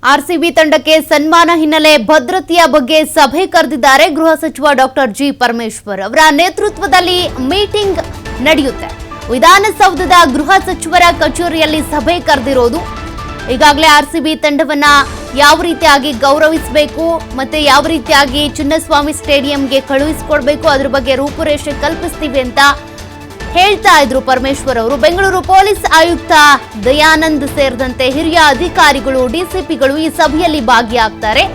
RCB ತಂಡಕ್ಕೆ ಸನ್ಮಾನ ಹಿನ್ನೆಲೆ ಭದ್ರತೆಯ ಬಗ್ಗೆ ಸಭೆ ಕರೆದಿದ್ದಾರೆ ಗೃಹ ಸಚಿವ ಡಾಕ್ಟರ್ ಜಿ ಪರಮೇಶ್ವರ್ ಅವರ ನೇತೃತ್ವದಲ್ಲಿ ಮೀಟಿಂಗ್ ನಡೆಯುತ್ತೆ. ವಿಧಾನಸೌಧದ ಗೃಹ ಸಚಿವರ ಕಚೇರಿಯಲ್ಲಿ ಸಭೆ ಕರೆದಿರೋದು. ಈಗಾಗಲೇ ಆರ್ಸಿಬಿ ತಂಡವನ್ನ ಯಾವ ರೀತಿಯಾಗಿ ಗೌರವಿಸಬೇಕು ಮತ್ತೆ ಯಾವ ರೀತಿಯಾಗಿ ಚಿನ್ನಸ್ವಾಮಿ ಸ್ಟೇಡಿಯಂಗೆ ಕಳುಹಿಸಿಕೊಡ್ಬೇಕು ಅದರ ಬಗ್ಗೆ ರೂಪುರೇಷೆ ಕಲ್ಪಿಸ್ತೀವಿ ಅಂತ ಹೇಳ್ತಾ ಇದ್ರು ಪರಮೇಶ್ವರ್ ಅವರು. ಬೆಂಗಳೂರು ಪೊಲೀಸ್ ಆಯುಕ್ತ ದಯಾನಂದ್ ಸೇರಿದಂತೆ ಹಿರಿಯ ಅಧಿಕಾರಿಗಳು, ಡಿಸಿಪಿಗಳು ಈ ಸಭೆಯಲ್ಲಿ ಭಾಗಿಯಾಗ್ತಾರೆ.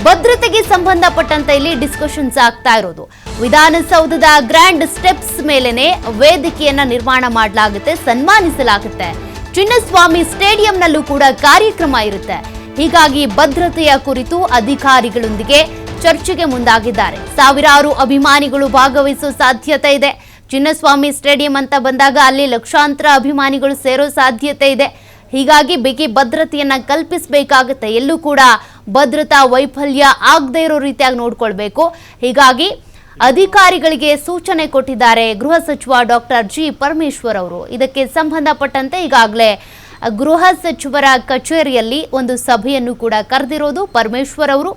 ಭದ್ರತೆಗೆ ಸಂಬಂಧಪಟ್ಟಂತೆ ಇಲ್ಲಿ ಡಿಸ್ಕಷನ್ಸ್ ಆಗ್ತಾ ಇರೋದು. ವಿಧಾನಸೌಧದ ಗ್ರ್ಯಾಂಡ್ ಸ್ಟೆಪ್ಸ್ ಮೇಲೆನೆ ವೇದಿಕೆಯನ್ನ ನಿರ್ಮಾಣ ಮಾಡಲಾಗುತ್ತೆ, ಸನ್ಮಾನಿಸಲಾಗುತ್ತೆ. ಚಿನ್ನಸ್ವಾಮಿ ಸ್ಟೇಡಿಯಂನಲ್ಲೂ ಕೂಡ ಕಾರ್ಯಕ್ರಮ ಇರುತ್ತೆ. ಹೀಗಾಗಿ ಭದ್ರತೆಯ ಕುರಿತು ಅಧಿಕಾರಿಗಳೊಂದಿಗೆ ಚರ್ಚೆಗೆ ಮುಂದಾಗಿದ್ದಾರೆ. ಸಾವಿರಾರು ಅಭಿಮಾನಿಗಳು ಭಾಗವಹಿಸುವ ಸಾಧ್ಯತೆ ಇದೆ. ಚಿನ್ನಸ್ವಾಮಿ ಸ್ಟೇಡಿಯಂ ಅಂತ ಬಂದಾಗ ಅಲ್ಲಿ ಲಕ್ಷಾಂತರ ಅಭಿಮಾನಿಗಳು ಸೇರೋ ಸಾಧ್ಯತೆ ಇದೆ. ಹೀಗಾಗಿ ಬಿಗಿ ಭದ್ರತೆಯನ್ನ ಕಲ್ಪಿಸಬೇಕಾಗುತ್ತೆ. ಎಲ್ಲೂ ಕೂಡ ಭದ್ರತಾ ವೈಫಲ್ಯ ಆಗದೇ ಇರೋ ರೀತಿಯಾಗಿ ನೋಡ್ಕೊಳ್ಬೇಕು. ಹೀಗಾಗಿ ಅಧಿಕಾರಿಗಳಿಗೆ ಸೂಚನೆ ಕೊಟ್ಟಿದ್ದಾರೆ ಗೃಹ ಸಚಿವ ಡಾಕ್ಟರ್ ಜಿ ಪರಮೇಶ್ವರ್ ಅವರು. ಇದಕ್ಕೆ ಸಂಬಂಧಪಟ್ಟಂತೆ ಈಗಾಗಲೇ ಗೃಹ ಸಚಿವರ ಕಚೇರಿಯಲ್ಲಿ ಒಂದು ಸಭೆಯನ್ನು ಕೂಡ ಕರೆದಿರೋದು ಪರಮೇಶ್ವರ್ ಅವರು.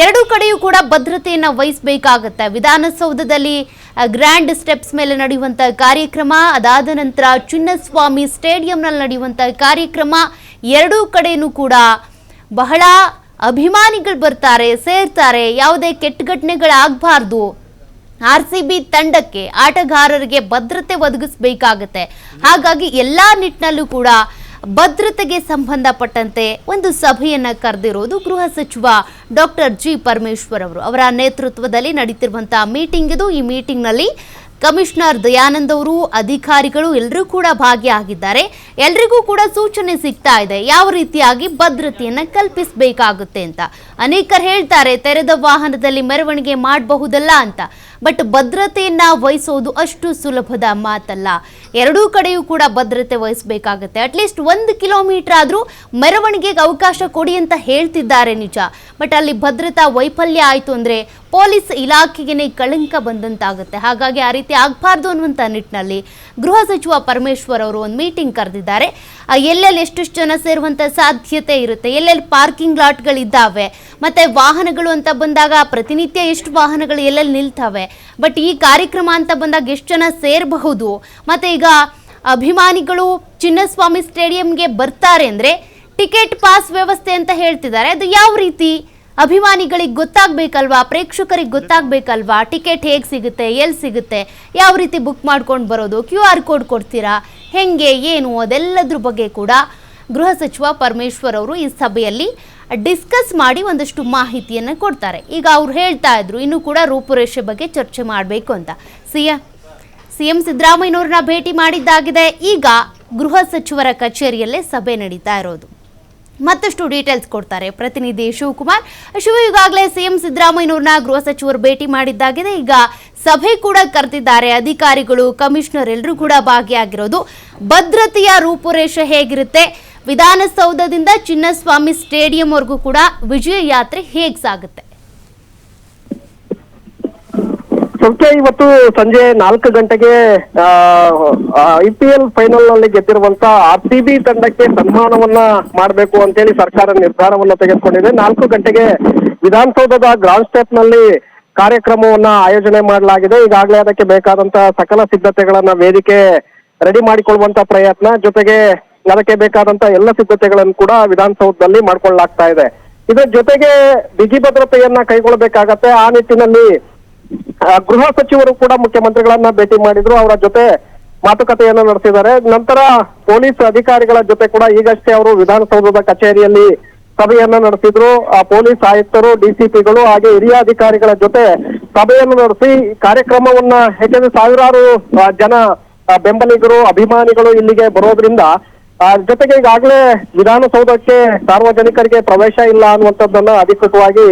ಎರಡೂ ಕಡೆಯೂ ಕೂಡ ಭದ್ರತೆಯನ್ನು ವಹಿಸಬೇಕಾಗತ್ತೆ. ವಿಧಾನಸೌಧದಲ್ಲಿ ಗ್ರ್ಯಾಂಡ್ ಸ್ಟೆಪ್ಸ್ ಮೇಲೆ ನಡೆಯುವಂತಹ ಕಾರ್ಯಕ್ರಮ, ಅದಾದ ನಂತರ ಚಿನ್ನಸ್ವಾಮಿ ಸ್ಟೇಡಿಯಂನಲ್ಲಿ ನಡೆಯುವಂತಹ ಕಾರ್ಯಕ್ರಮ, ಎರಡೂ ಕಡೆಯೂ ಕೂಡ ಬಹಳ ಅಭಿಮಾನಿಗಳು ಬರ್ತಾರೆ, ಸೇರ್ತಾರೆ. ಯಾವುದೇ ಕೆಟ್ಟ ಘಟನೆಗಳಾಗಬಾರ್ದು. ಆರ್ಸಿಬಿ ತಂಡಕ್ಕೆ, ಆಟಗಾರರಿಗೆ ಭದ್ರತೆ ಒದಗಿಸಬೇಕಾಗತ್ತೆ. ಹಾಗಾಗಿ ಎಲ್ಲಾ ನಿಟ್ಟಿನಲ್ಲೂ ಕೂಡ ಭದ್ರತೆಗೆ ಸಂಬಂಧಪಟ್ಟಂತೆ ಒಂದು ಸಭೆಯನ್ನ ಕರೆದಿರೋದು ಗೃಹ ಸಚಿವ ಡಾಕ್ಟರ್ ಜಿ ಪರಮೇಶ್ವರ್ ಅವರು. ಅವರ ನೇತೃತ್ವದಲ್ಲಿ ನಡೀತಿರುವಂತಹ ಮೀಟಿಂಗ್ ಇದು. ಈ ಮೀಟಿಂಗ್ನಲ್ಲಿ ಕಮಿಷನರ್ ದಯಾನಂದ್ ಅವರು, ಅಧಿಕಾರಿಗಳು ಎಲ್ಲರೂ ಕೂಡ ಭಾಗಿಯಾಗಿದ್ದಾರೆ. ಎಲ್ರಿಗೂ ಕೂಡ ಸೂಚನೆ ಸಿಗ್ತಾ ಇದೆ ಯಾವ ರೀತಿಯಾಗಿ ಭದ್ರತೆಯನ್ನ ಕಲ್ಪಿಸಬೇಕಾಗುತ್ತೆ ಅಂತ. ಅನೇಕರು ಹೇಳ್ತಾರೆ ತೆರೆದ ವಾಹನದಲ್ಲಿ ಮೆರವಣಿಗೆ ಮಾಡಬಹುದಲ್ಲ ಅಂತ. ಬಟ್ ಭದ್ರತೆಯನ್ನ ವಹಿಸೋದು ಅಷ್ಟು ಸುಲಭದ ಮಾತಲ್ಲ. ಎರಡೂ ಕಡೆಯೂ ಕೂಡ ಭದ್ರತೆ ವಹಿಸಬೇಕಾಗುತ್ತೆ. ಅಟ್ಲೀಸ್ಟ್ 1 ಕಿಲೋಮೀಟರ್ ಆದ್ರೂ ಮೆರವಣಿಗೆಗೆ ಅವಕಾಶ ಕೊಡಿ ಅಂತ ಹೇಳ್ತಿದ್ದಾರೆ ನಿಜ. ಬಟ್ ಅಲ್ಲಿ ಭದ್ರತಾ ವೈಫಲ್ಯ ಆಯ್ತು ಅಂದ್ರೆ ಪೊಲೀಸ್ ಇಲಾಖೆಗೆ ಕಳಂಕ ಬಂದಂತಾಗುತ್ತೆ. ಹಾಗಾಗಿ ಆ ರೀತಿ ಆಗಬಾರ್ದು ಅನ್ನುವಂಥ ನಿಟ್ಟಿನಲ್ಲಿ ಗೃಹ ಸಚಿವ ಪರಮೇಶ್ವರ್ ಅವರು ಒಂದು ಮೀಟಿಂಗ್ ಕರೆದಿದ್ದಾರೆ. ಎಲ್ಲೆಲ್ಲಿ ಎಷ್ಟೆಷ್ಟು ಜನ ಸೇರುವಂಥ ಸಾಧ್ಯತೆ ಇರುತ್ತೆ, ಎಲ್ಲೆಲ್ಲಿ ಪಾರ್ಕಿಂಗ್ ಲಾಟ್ಗಳಿದ್ದಾವೆ, ಮತ್ತೆ ವಾಹನಗಳು ಅಂತ ಬಂದಾಗ ಪ್ರತಿನಿತ್ಯ ಎಷ್ಟು ವಾಹನಗಳು ಎಲ್ಲೆಲ್ಲಿ ನಿಲ್ತವೆ, ಬಟ್ ಈ ಕಾರ್ಯಕ್ರಮ ಅಂತ ಬಂದಾಗ ಎಷ್ಟು ಜನ ಸೇರಬಹುದು, ಮತ್ತೆ ಈಗ ಅಭಿಮಾನಿಗಳು ಚಿನ್ನಸ್ವಾಮಿ ಸ್ಟೇಡಿಯಂಗೆ ಬರ್ತಾರೆ ಅಂದರೆ ಟಿಕೆಟ್ ಪಾಸ್ ವ್ಯವಸ್ಥೆ ಅಂತ ಹೇಳ್ತಿದ್ದಾರೆ. ಅದು ಯಾವ ರೀತಿ ಅಭಿಮಾನಿಗಳಿಗೆ ಗೊತ್ತಾಗಬೇಕಲ್ವಾ, ಪ್ರೇಕ್ಷಕರಿಗೆ ಗೊತ್ತಾಗಬೇಕಲ್ವಾ, ಟಿಕೆಟ್ ಹೇಗೆ ಸಿಗುತ್ತೆ, ಎಲ್ಲಿ ಸಿಗುತ್ತೆ, ಯಾವ ರೀತಿ ಬುಕ್ ಮಾಡ್ಕೊಂಡು ಬರೋದು, QR ಕೋಡ್ ಕೊಡ್ತೀರಾ, ಹೆಂಗೆ ಏನು, ಅದೆಲ್ಲದ್ರ ಬಗ್ಗೆ ಕೂಡ ಗೃಹ ಸಚಿವ ಪರಮೇಶ್ವರ್ ಅವರು ಈ ಸಭೆಯಲ್ಲಿ ಡಿಸ್ಕಸ್ ಮಾಡಿ ಒಂದಷ್ಟು ಮಾಹಿತಿಯನ್ನು ಕೊಡ್ತಾರೆ. ಈಗ ಅವ್ರು ಹೇಳ್ತಾ ಇದ್ರು ಇನ್ನೂ ಕೂಡ ರೂಪುರೇಷೆ ಬಗ್ಗೆ ಚರ್ಚೆ ಮಾಡಬೇಕು ಅಂತ. ಸಿಎಂ ಸಿದ್ದರಾಮಯ್ಯನವ್ರನ್ನ ಭೇಟಿ ಮಾಡಿದ್ದಾಗಿದೆ. ಈಗ ಗೃಹ ಸಚಿವರ ಕಚೇರಿಯಲ್ಲೇ ಸಭೆ ನಡೀತಾ ಇರೋದು. ಮತ್ತಷ್ಟು ಡೀಟೇಲ್ಸ್ ಕೊಡ್ತಾರೆ ಪ್ರತಿನಿಧಿ ಶಿವಕುಮಾರ್. ಈಗಾಗಲೇ ಸಿಎಂ ಸಿದ್ದರಾಮಯ್ಯನವ್ರನ್ನ ಗೃಹ ಸಚಿವರು ಭೇಟಿ ಮಾಡಿದ್ದಾಗಿದೆ. ಈಗ ಸಭೆ ಕೂಡ ಕರೆದಿದ್ದಾರೆ. ಅಧಿಕಾರಿಗಳು, ಕಮಿಷನರ್ ಎಲ್ಲರೂ ಕೂಡ ಭಾಗಿಯಾಗಿರೋದು. ಭದ್ರತೆಯ ರೂಪುರೇಷೆ ಹೇಗಿರುತ್ತೆ, ವಿಧಾನಸೌಧದಿಂದ ಚಿನ್ನಸ್ವಾಮಿ ಸ್ಟೇಡಿಯಂವರೆಗೂ ಕೂಡ ವಿಜಯ ಯಾತ್ರೆ ಹೇಗೆ ಸಾಗುತ್ತೆ? ಇವತ್ತು ಸಂಜೆ 4 ಗಂಟೆಗೆ IPL ಫೈನಲ್ ನಲ್ಲಿ ಗೆದ್ದಿರುವಂತ RCB ತಂಡಕ್ಕೆ ಸನ್ಮಾನವನ್ನ ಮಾಡಬೇಕು ಅಂತೇಳಿ ಸರ್ಕಾರ ನಿರ್ಧಾರವನ್ನ ತೆಗೆದುಕೊಂಡಿದೆ. 4 ಗಂಟೆಗೆ ವಿಧಾನಸೌಧದ ಗ್ರೌಂಡ್ ಸ್ಟೆಪ್ ನಲ್ಲಿ ಕಾರ್ಯಕ್ರಮವನ್ನ ಆಯೋಜನೆ ಮಾಡಲಾಗಿದೆ. ಈಗಾಗಲೇ ಅದಕ್ಕೆ ಬೇಕಾದಂತ ಸಕಲ ಸಿದ್ಧತೆಗಳನ್ನ ವೇದಿಕೆ ರೆಡಿ ಮಾಡಿಕೊಳ್ಳುವಂತ ಪ್ರಯತ್ನ, ಜೊತೆಗೆ ಅದಕ್ಕೆ ಬೇಕಾದಂತ ಎಲ್ಲ ಸಿದ್ಧತೆಗಳನ್ನು ಕೂಡ ವಿಧಾನಸೌಧದಲ್ಲಿ ಮಾಡ್ಕೊಳ್ಳಲಾಗ್ತಾ ಇದೆ. ಇದರ ಜೊತೆಗೆ ಬಿಗಿ ಭದ್ರತೆಯನ್ನ ಕೈಗೊಳ್ಳಬೇಕಾಗತ್ತೆ. ಆ ನಿಟ್ಟಿನಲ್ಲಿ ಗೃಹ ಸಚಿವರು ಕೂಡ ಮುಖ್ಯಮಂತ್ರಿಗಳನ್ನ ಭೇಟಿ ಮಾಡಿದ್ರು, ಅವರ ಜೊತೆ ಮಾತುಕತೆಯನ್ನ ನಡೆಸಿದ್ದಾರೆ. ನಂತರ ಪೊಲೀಸ್ ಅಧಿಕಾರಿಗಳ ಜೊತೆ ಕೂಡ ಈಗಷ್ಟೇ ಅವರು ವಿಧಾನಸೌಧದ ಕಚೇರಿಯಲ್ಲಿ ಸಭೆಯನ್ನ ನಡೆಸಿದ್ರು. ಪೊಲೀಸ್ ಆಯುಕ್ತರು, DCPಗಳು ಹಾಗೆ ಹಿರಿಯ ಅಧಿಕಾರಿಗಳ ಜೊತೆ ಸಭೆಯನ್ನು ನಡೆಸಿ ಕಾರ್ಯಕ್ರಮವನ್ನ, ಯಾಕೆಂದ್ರೆ ಸಾವಿರಾರು ಜನ ಬೆಂಬಲಿಗರು, ಅಭಿಮಾನಿಗಳು ಇಲ್ಲಿಗೆ ಬರೋದ್ರಿಂದ, ಜೊತೆಗೆ ಈಗಾಗಲೇ ವಿಧಾನಸೌಧಕ್ಕೆ ಸಾರ್ವಜನಿಕರಿಗೆ ಪ್ರವೇಶ ಇಲ್ಲ ಅನ್ನುವಂಥದ್ದನ್ನ ಅಧಿಕೃತವಾಗಿ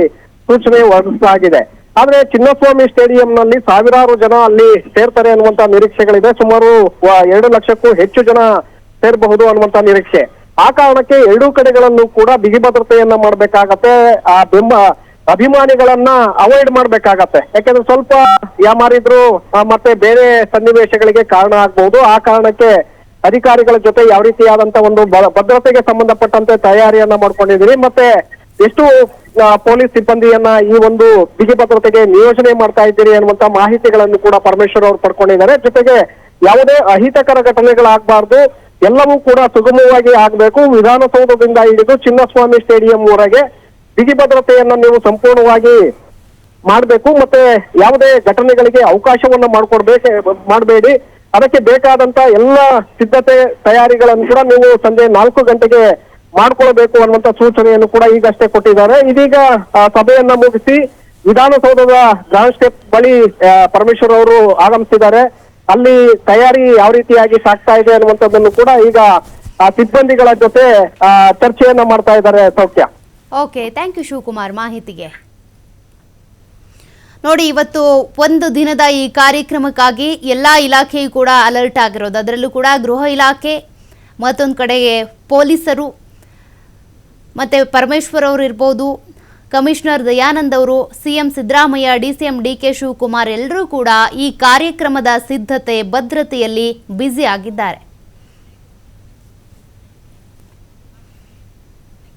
ಸೂಚನೆ ಹೊರಡಿಸಲಾಗಿದೆ. ಆದ್ರೆ ಚಿನ್ನಸ್ವಾಮಿ ಸ್ಟೇಡಿಯಂನಲ್ಲಿ ಸಾವಿರಾರು ಜನ ಅಲ್ಲಿ ಸೇರ್ತಾರೆ ಅನ್ನುವಂತ ನಿರೀಕ್ಷೆಗಳಿದೆ. ಸುಮಾರು 2 ಲಕ್ಷಕ್ಕೂ ಹೆಚ್ಚು ಜನ ಸೇರಬಹುದು ಅನ್ನುವಂತ ನಿರೀಕ್ಷೆ. ಆ ಕಾರಣಕ್ಕೆ ಎರಡೂ ಕಡೆಗಳಲ್ಲೂ ಕೂಡ ಬಿಗಿ ಭದ್ರತೆಯನ್ನ ಮಾಡ್ಬೇಕಾಗತ್ತೆ. ಅಭಿಮಾನಿಗಳನ್ನ ಅವಾಯ್ಡ್ ಮಾಡ್ಬೇಕಾಗತ್ತೆ. ಯಾಕಂದ್ರೆ ಸ್ವಲ್ಪ ಯಾಮಾರಿದ್ರು ಮತ್ತೆ ಬೇರೆ ಸನ್ನಿವೇಶಗಳಿಗೆ ಕಾರಣ ಆಗ್ಬಹುದು. ಆ ಕಾರಣಕ್ಕೆ ಅಧಿಕಾರಿಗಳ ಜೊತೆ ಯಾವ ರೀತಿಯಾದಂತ ಒಂದು ಭದ್ರತೆಗೆ ಸಂಬಂಧಪಟ್ಟಂತೆ ತಯಾರಿಯನ್ನ ಮಾಡ್ಕೊಂಡಿದ್ದೀರಿ, ಮತ್ತೆ ಎಷ್ಟು ಪೊಲೀಸ್ ಸಿಬ್ಬಂದಿಯನ್ನ ಈ ಒಂದು ಬಿಗಿ ಭದ್ರತೆಗೆ ನಿಯೋಜನೆ ಮಾಡ್ತಾ ಇದ್ದೀರಿ ಅನ್ನುವಂತ ಮಾಹಿತಿಗಳನ್ನು ಕೂಡ ಪರಮೇಶ್ವರ್ ಅವರು ಪಡ್ಕೊಂಡಿದ್ದಾರೆ. ಜೊತೆಗೆ ಯಾವುದೇ ಅಹಿತಕರ ಘಟನೆಗಳಾಗಬಾರ್ದು, ಎಲ್ಲವೂ ಕೂಡ ಸುಗಮವಾಗಿ ಆಗ್ಬೇಕು. ವಿಧಾನಸೌಧದಿಂದ ಹಿಡಿದು ಚಿನ್ನಸ್ವಾಮಿ ಸ್ಟೇಡಿಯಂ ವರೆಗೆ ಬಿಗಿ ಭದ್ರತೆಯನ್ನ ನೀವು ಸಂಪೂರ್ಣವಾಗಿ ಮಾಡಬೇಕು. ಮತ್ತೆ ಯಾವುದೇ ಘಟನೆಗಳಿಗೆ ಅವಕಾಶವನ್ನ ಮಾಡಬೇಡಿ. ಅದಕ್ಕೆ ಬೇಕಾದಂತ ಎಲ್ಲ ಸಿದ್ಧತೆ ತಯಾರಿಗಳನ್ನು ಕೂಡ ನೀವು ಸಂಜೆ 4 ಗಂಟೆಗೆ ಮಾಡ್ಕೊಳ್ಬೇಕು ಅನ್ನುವಂತ ಸೂಚನೆಯನ್ನು ಕೂಡ ಈಗಷ್ಟೇ ಕೊಟ್ಟಿದ್ದಾರೆ. ಇದೀಗ ಸಭೆಯನ್ನ ಮುಗಿಸಿ ವಿಧಾನಸೌಧದ ಗ್ರಾಂಡ್ ಸ್ಟೆಪ್ ಬಳಿ ಪರಮೇಶ್ವರ್ ಅವರು ಆಗಮಿಸಿದ್ದಾರೆ. ಅಲ್ಲಿ ತಯಾರಿ ಯಾವ ರೀತಿಯಾಗಿ ಸಾಗ್ತಾ ಇದೆ ಅನ್ನುವಂಥದ್ದನ್ನು ಕೂಡ ಈಗ ಸಿಬ್ಬಂದಿಗಳ ಜೊತೆ ಚರ್ಚೆಯನ್ನ ಮಾಡ್ತಾ ಇದ್ದಾರೆ. ಸೌಖ್ಯ. ಓಕೆ, ಥ್ಯಾಂಕ್ ಯು ಶಿವಕುಮಾರ್ ಮಾಹಿತಿಗೆ. ನೋಡಿ, ಇವತ್ತು ಒಂದು ದಿನದ ಈ ಕಾರ್ಯಕ್ರಮಕ್ಕಾಗಿ ಎಲ್ಲ ಇಲಾಖೆಯೂ ಕೂಡ ಅಲರ್ಟ್ ಆಗಿರೋದು. ಅದರಲ್ಲೂ ಕೂಡ ಗೃಹ ಇಲಾಖೆ, ಮತ್ತೊಂದು ಕಡೆಗೆ ಪೊಲೀಸರು, ಮತ್ತು ಪರಮೇಶ್ವರ್ ಅವರು ಇರ್ಬೋದು, ಕಮಿಷನರ್ ದಯಾನಂದ್ ಅವರು, CM Siddaramaiah, DCM DK Shivakumar ಎಲ್ಲರೂ ಕೂಡ ಈ ಕಾರ್ಯಕ್ರಮದ ಸಿದ್ಧತೆ ಭದ್ರತೆಯಲ್ಲಿ ಬ್ಯುಸಿ ಆಗಿದ್ದಾರೆ.